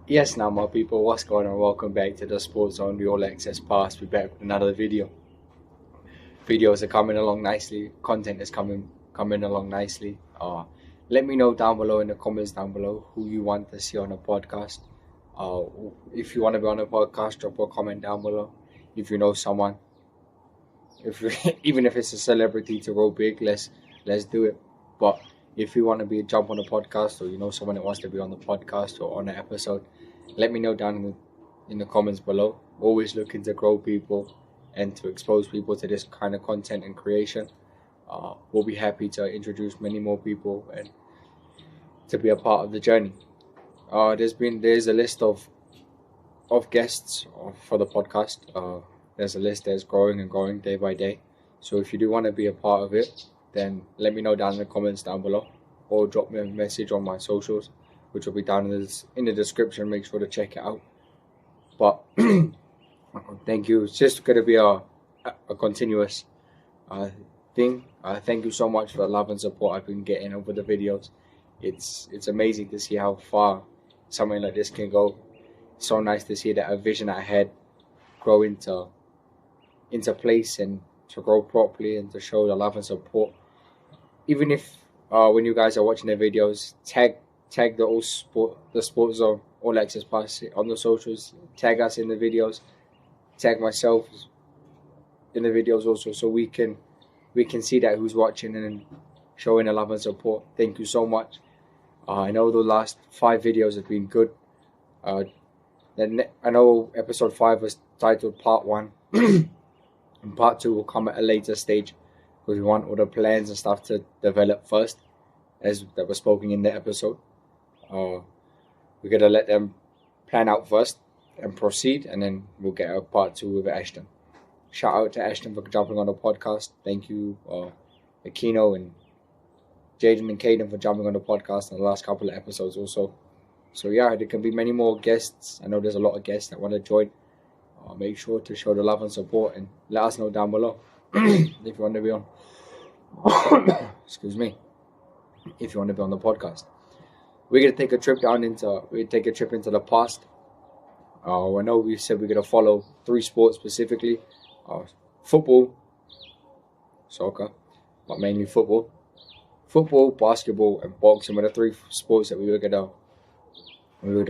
Yes, now my people, what's going on? Welcome back to the Sports Zone, the All Access Pass. We're back with another video. Videos are coming along nicely. Content is coming along nicely. Let me know down below in the comments down below who you want to see on a podcast. Uh, if you want to be on a podcast, drop a comment down below. If you know someone, if even if it's a celebrity to grow big, let's do it. But if you want to be jump on a podcast, or you know someone that wants to be on the podcast or on an episode, let me know down in the comments below. Always looking to grow people and to expose people to this kind of content and creation. We'll be happy to introduce many more people and to be a part of the journey. There's a list of guests for the podcast. There's a list that's growing and growing day by day. So if you do want to be a part of it, then let me know down in the comments down below, or drop me a message on my socials, which will be down in the description. Make sure to check it out. But thank you. It's just going to be a continuous thing. Thank you so much for the love and support I've been getting over the videos. It's amazing to see how far something like this can go. It's so nice to see that a vision I had grow into place and to grow properly and to show the love and support. Even if when you guys are watching the videos, tag the Sports Zone All Access Pass on the socials. Tag us in the videos. Tag myself in the videos also, so we can see that who's watching and showing the love and support. Thank you so much. I know the last 5 videos have been good. I know episode 5 was titled Part 1, and Part 2 will come at a later stage, because we want all the plans and stuff to develop first, as that was spoken in the episode. We're gonna let them plan out first and proceed, and then we'll get a Part 2 with Ashton. Shout out to Ashton for jumping on the podcast. Thank you, Aquino and Jaden and Caden for jumping on the podcast in the last couple of episodes also. So yeah, there can be many more guests. I know there's a lot of guests that want to join. Make sure to show the love and support and let us know down below if you want to be on. Excuse me. If you want to be on the podcast, we're gonna take a trip into the past. I know we said we're gonna follow 3 sports specifically: football, soccer, but mainly football, basketball, and boxing were the 3 sports that we were gonna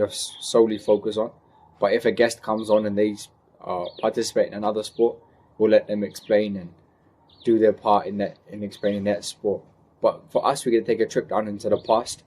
solely focus on. But if a guest comes on and they participate in another sport, we'll let them explain and do their part in explaining that sport. But for us, we're gonna take a trip down into the past.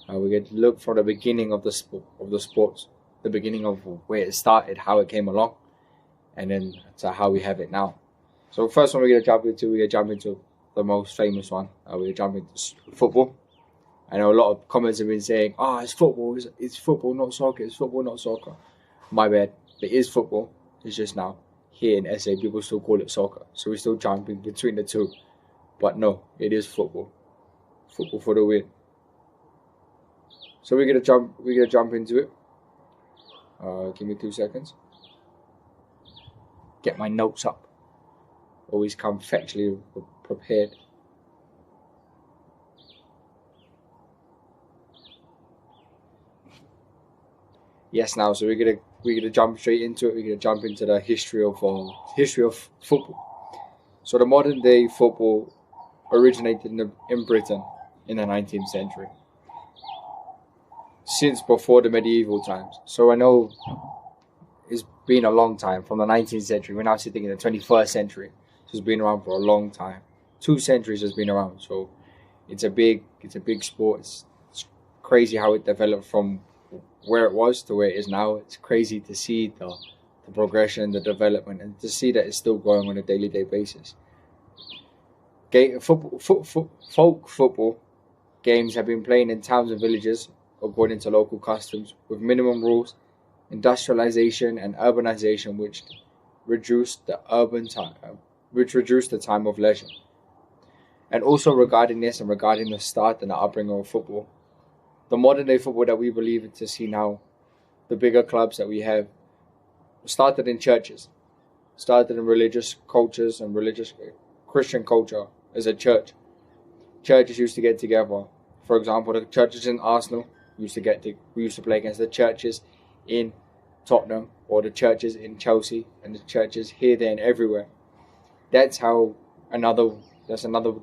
We're gonna look for the beginning of the sports, the beginning of where it started, how it came along, and then to how we have it now. So first one we're gonna jump into the most famous one. We're gonna jump into football. I know a lot of comments have been saying, it's football, it's football, not soccer, it's football, not soccer. My bad, it is football. It's just now, here in SA, people still call it soccer. So we're still jumping between the two. But no, it is football. Football for the win. So we're gonna jump into it. Give me 2 seconds. Get my notes up. Always come factually prepared. Yes, now, so we're gonna jump straight into it. We're gonna jump into the history of football. So the modern day football originated in Britain in the 19th century, since before the medieval times. So I know it's been a long time, from the 19th century. We're now sitting in the 21st century. So it's been around for a long time. 2 centuries has been around. So it's a big sport. It's crazy how it developed from where it was to where it is now. It's crazy to see the progression, the development, and to see that it's still growing on a daily basis. Folk football games have been played in towns and villages according to local customs, with minimum rules, industrialization and urbanization, which reduced the time of leisure. And also regarding this and regarding the start and the upbringing of football, the modern day football that we believe to see now, the bigger clubs that we have, started in churches, started in religious cultures and religious Christian culture as a church. Churches used to get together. For example, the churches in Arsenal we used to play against the Churches in Tottenham, or the Churches in Chelsea, and the Churches here, there, and everywhere. That's another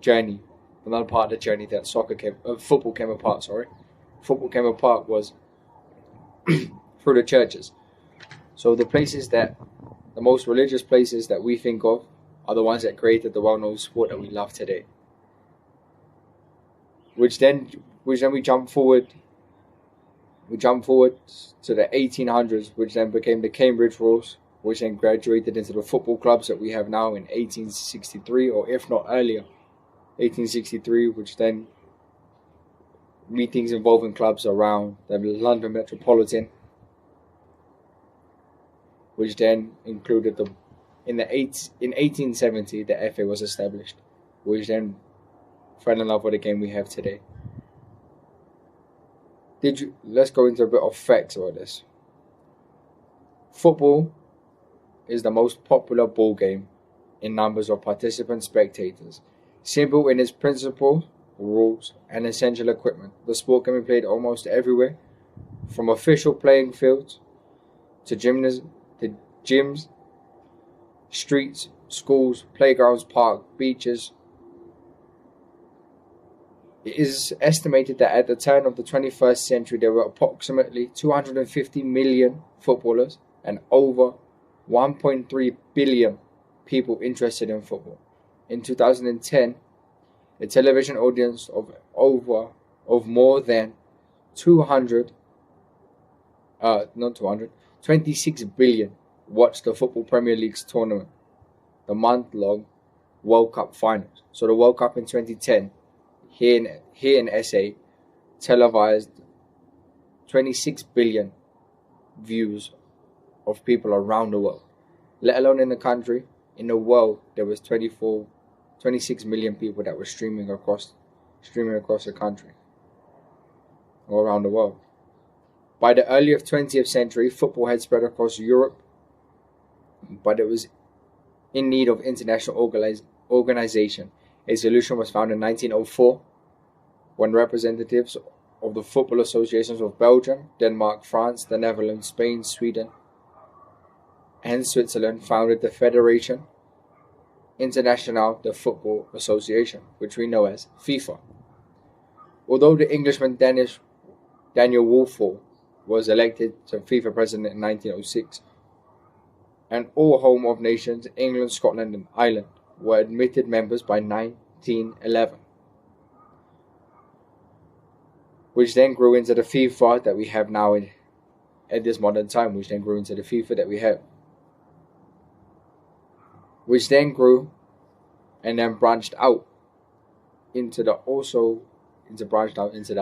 journey, another part of the journey that football came apart. Football came apart was through the churches. So the most religious places that we think of are the ones that created the well-known sport that we love today. Which then we jump forward. We jump forward to the 1800s, which then became the Cambridge Rules, which then graduated into the football clubs that we have now in 1863, or if not earlier, 1863, which then meetings involving clubs around the London Metropolitan, which then included in 1870 the FA was established, which then fell in love with the game we have today. Let's go into a bit of facts about this. Football is the most popular ball game in numbers of participant spectators. Simple in its principles, rules, and essential equipment, the sport can be played almost everywhere, from official playing fields to gyms, streets, schools, playgrounds, parks, beaches. It is estimated that at the turn of the 21st century there were approximately 250 million footballers and over 1.3 billion people interested in football. In 2010, a television audience of more than 26 billion watched the Football Premier League's tournament, the month-long World Cup finals. So the World Cup in 2010, here in SA, televised 26 billion views of people around the world. Let alone in the country, in the world, there was 26 million people that were streaming across the country, all around the world. By the early 20th century, football had spread across Europe, but it was in need of international organization. A solution was found in 1904 when representatives of the football associations of Belgium, Denmark, France, the Netherlands, Spain, Sweden, and Switzerland founded the Fédération Internationale de Football Association, which we know as FIFA. Although the Englishman Daniel Woolfall was elected to FIFA president in 1906, and all home of nations, England, Scotland, and Ireland, were admitted members by 1911, which then grew into the FIFA that we have now at this modern time, which then grew into the FIFA that we have, which then grew and then branched out into the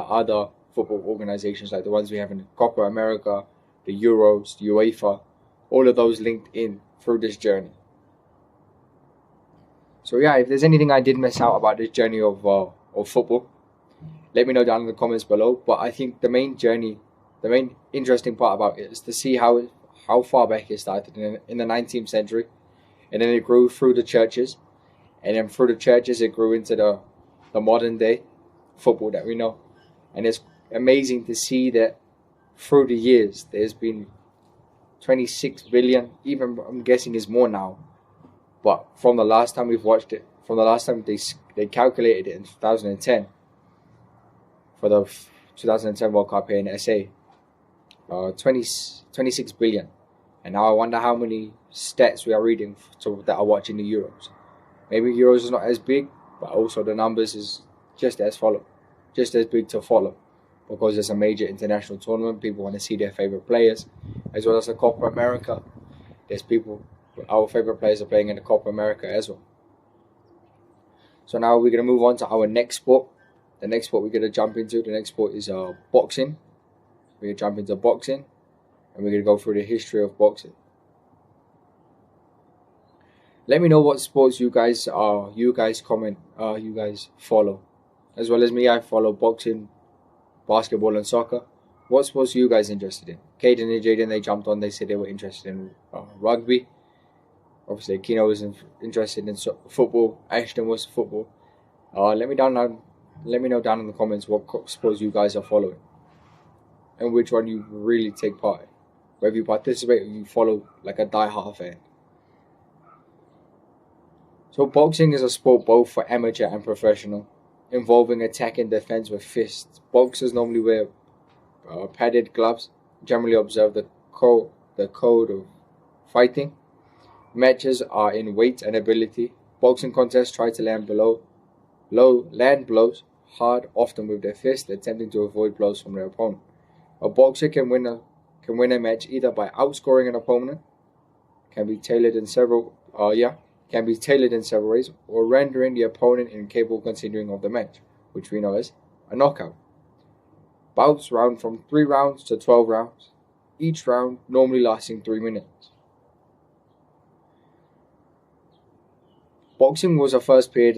other football organizations, like the ones we have in Copa America, the Euros, the UEFA, all of those linked in through this journey. So yeah, if there's anything I did miss out about this journey of football, let me know down in the comments below. But I think the main interesting part about it is to see how far back it started in the 19th century, and then it grew through the churches, and then through the churches it grew into the modern day football that we know. And it's amazing to see that through the years there's been 26 billion, even I'm guessing is more now, but from the last time we've watched it, from the last time they calculated it in 2010 for the 2010 World Cup here in SA, 26 billion. And now I wonder how many stats we are reading that are watching the Euros. Maybe Euros is not as big, but also the numbers is just as big to follow, because it's a major international tournament. People want to see their favorite players, as well as the Copa America. Our favorite players are playing in the Copa America as well. So now we're going to move on to our next sport. The next sport we're going to jump into, the next sport is boxing. We're going to jump into boxing, and we're going to go through the history of boxing. Let me know what sports you guys follow. As well as me, I follow boxing, basketball, and soccer. What sports are you guys interested in? Caden and Jaden, they jumped on. They said they were interested in rugby. Obviously, Kino was interested in football. Ashton was football. Let me know down in the comments what sports you guys are following. and which one you really take part in, whether you participate or you follow like a die-hard fan. So boxing is a sport both for amateur and professional, involving attack and defense with fists. Boxers normally wear padded gloves, generally observe the code of fighting. Matches are in weight and ability. Boxing contests try to land blows hard, often with their fist, attempting to avoid blows from their opponent. A boxer can win a match either by outscoring an opponent, can be tailored in several ways, or rendering the opponent incapable of continuing of the match, which we know as a knockout. Bouts run from 3 rounds to 12 rounds, each round normally lasting 3 minutes. Boxing was first appeared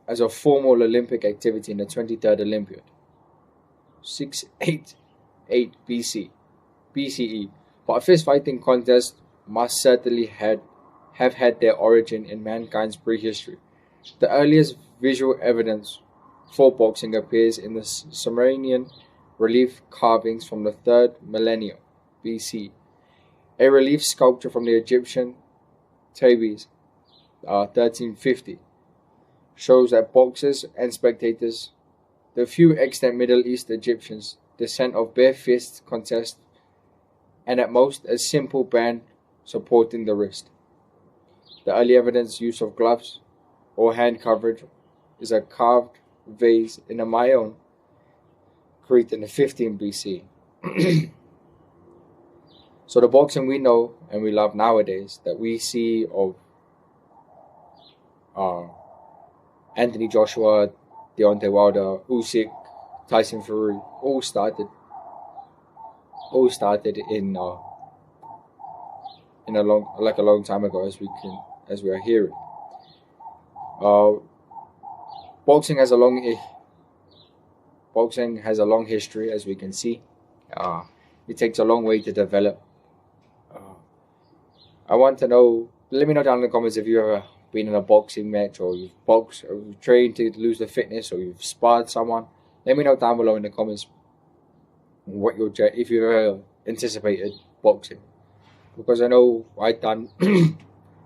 as a formal Olympic activity in the 23rd Olympiad, 688 BCE, but fist fighting contests must certainly have had their origin in mankind's prehistory. The earliest visual evidence for boxing appears in the Sumerian relief carvings from the 3rd millennium BC. A relief sculpture from the Egyptian Thebes, 1350, shows that boxers and spectators, the few extant Middle East Egyptians, descent of bare fists contest, and at most a simple band supporting the wrist. The early evidence use of gloves or hand coverage is a carved vase in a Mayon, Crete in the 15 BC. So the boxing we know and we love nowadays, that we see of Anthony Joshua, Deontay Wilder, Usyk, Tyson Fury, all started in a long time ago, as we are hearing. Boxing has a long history, as we can see. It takes a long way to develop. I want to know. Let me know down in the comments if you've ever been in a boxing match, or you've boxed, or you've trained to lose the fitness, or you've sparred someone. Let me know down below in the comments if you've ever anticipated boxing, because I know I've done.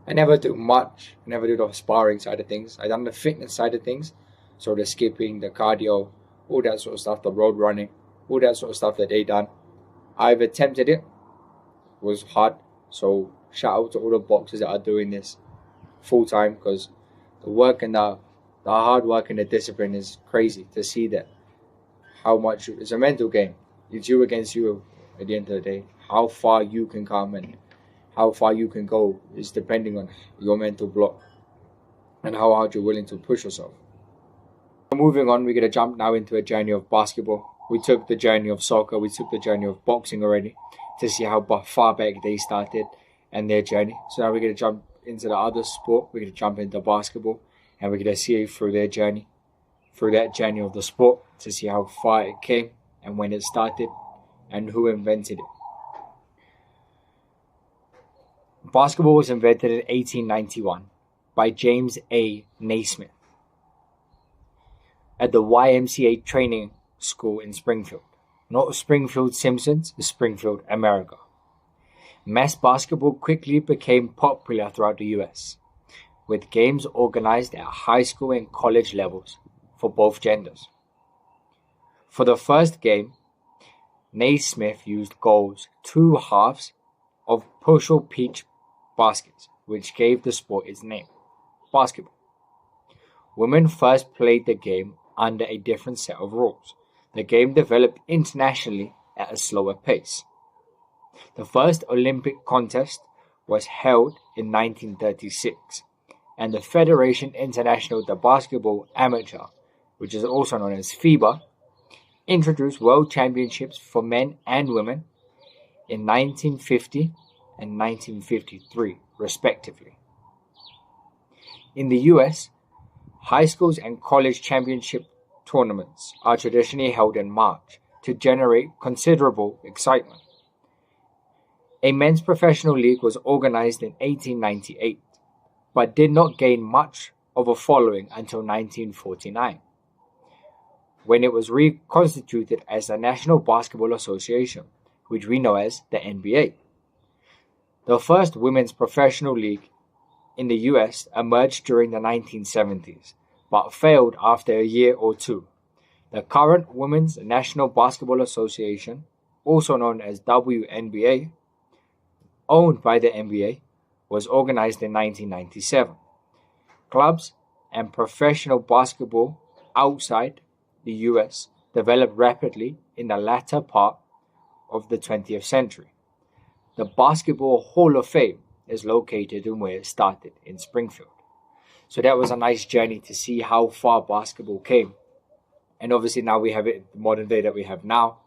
I never do much. I never do the sparring side of things. I done the fitness side of things, so the skipping, the cardio, all that sort of stuff, the road running, all that sort of stuff that they done. I've attempted it. It was hard. So shout out to all the boxers that are doing this full time, because the work and the hard work and the discipline is crazy to see that. How much it's a mental game. It's you against you at the end of the day. How far you can come and how far you can go is depending on your mental block and how hard you're willing to push yourself. Moving on, we're going to jump now into a journey of basketball. We took the journey of soccer, we took the journey of boxing already to see how far back they started and their journey. So now we're going to jump into the other sport. We're going to jump into basketball, and we're going to see through their journey, through that journey of the sport, to see how far it came and when it started and who invented it. Basketball was invented in 1891 by James A. Naismith at the YMCA training school in Springfield. Not Springfield Simpsons, Springfield, America. Mass basketball quickly became popular throughout the US, with games organized at high school and college levels for both genders. For the first game, Naismith used goals, 2 halves of Purcell Peach baskets, which gave the sport its name, basketball. Women first played the game under a different set of rules. The game developed internationally at a slower pace. The first Olympic contest was held in 1936, and the Fédération Internationale de Basketball Amateur, which is also known as FIBA, introduced world championships for men and women in 1950 and 1953, respectively. In the US, high schools and college championship tournaments are traditionally held in March to generate considerable excitement. A men's professional league was organized in 1898, but did not gain much of a following until 1949, when it was reconstituted as the National Basketball Association, which we know as the NBA. The first women's professional league in the US emerged during the 1970s, but failed after a year or two. The current Women's National Basketball Association, also known as WNBA, owned by the NBA, was organized in 1997. Clubs and professional basketball outside the US developed rapidly in the latter part of the 20th century. The Basketball Hall of Fame is located in where it started, in Springfield. So that was a nice journey to see how far basketball came. And obviously now we have it the modern day that we have now.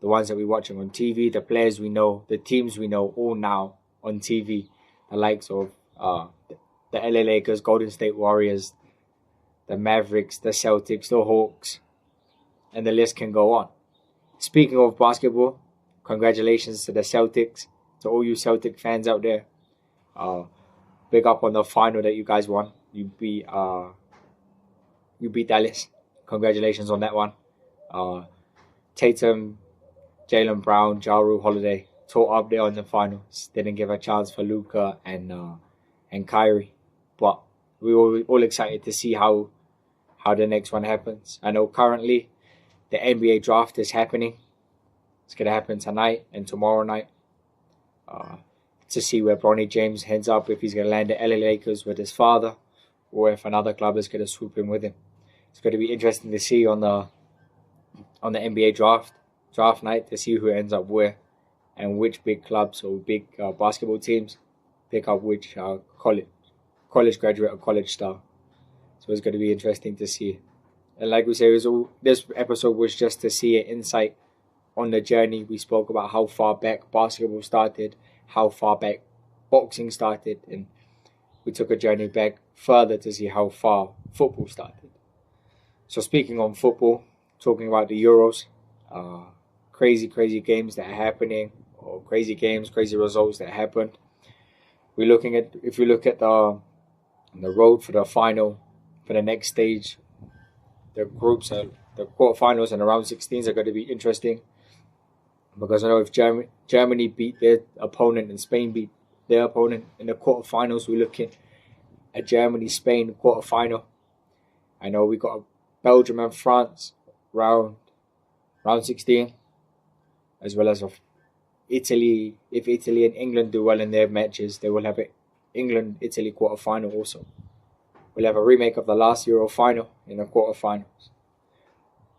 The ones that we're watching on TV, the players we know, the teams we know, all now on TV. The likes of the LA Lakers, Golden State Warriors, the Mavericks, the Celtics, the Hawks, and the list can go on. Speaking of basketball, congratulations to the Celtics, to all you Celtic fans out there. Big up on the final that you guys won. You beat Dallas. Congratulations on that one. Tatum, Jaylen Brown, Ja Rule, Holiday, tore up there on the finals. Didn't give a chance for Luka and Kyrie. But we were all excited to see how the next one happens. I know currently the NBA draft is happening. It's going to happen tonight and tomorrow night. To see where Bronny James heads up, if he's going to land at LA Lakers with his father, or if another club is going to swoop in with him. It's going to be interesting to see on the NBA draft night, to see who ends up where and which big clubs or big basketball teams pick up which college graduate or college star. So it's going to be interesting to see. And like we say, this episode was just to see an insight on the journey. We spoke about how far back basketball started, how far back boxing started, and we took a journey back further to see how far football started. So speaking on football, talking about the Euros, crazy games that are happening, or crazy games, crazy results that happened. If you look at the road for the final, for the next stage, the quarterfinals and the round 16s are going to be interesting. Because I know if Germany beat their opponent and Spain beat their opponent in the quarterfinals, we're looking at Germany-Spain quarterfinal. I know we got Belgium and France round 16, as well as of Italy. If Italy and England do well in their matches, they will have an England-Italy quarterfinal also. We'll have a remake of the last Euro final in the quarterfinals.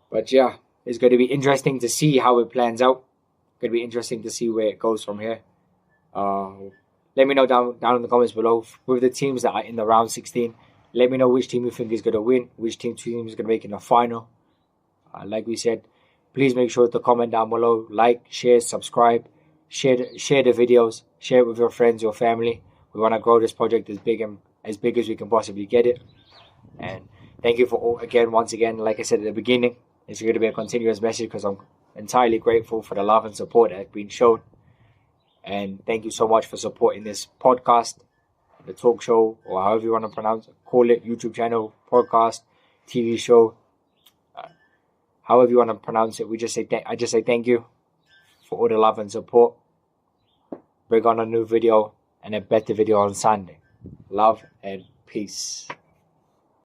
But yeah, it's going to be interesting to see how it plans out. Going to be interesting to see where it goes from here. Let me know down in the comments below with the teams that are in the round 16. Let me know which team you think is going to win, which team is going to make in the final. Like we said, please make sure to comment down below, like, share, subscribe, share the videos, share it with your friends, your family. We want to grow this project as big as we can possibly get it. And thank you once again, like I said at the beginning, it's going to be a continuous message because I'm entirely grateful for the love and support that has been shown. And thank you so much for supporting this podcast, the talk show, or however you want to call it, YouTube channel, podcast, TV show, however you want to pronounce it. I just say thank you for all the love and support. Bring on a new video and a better video on Sunday. Love and peace.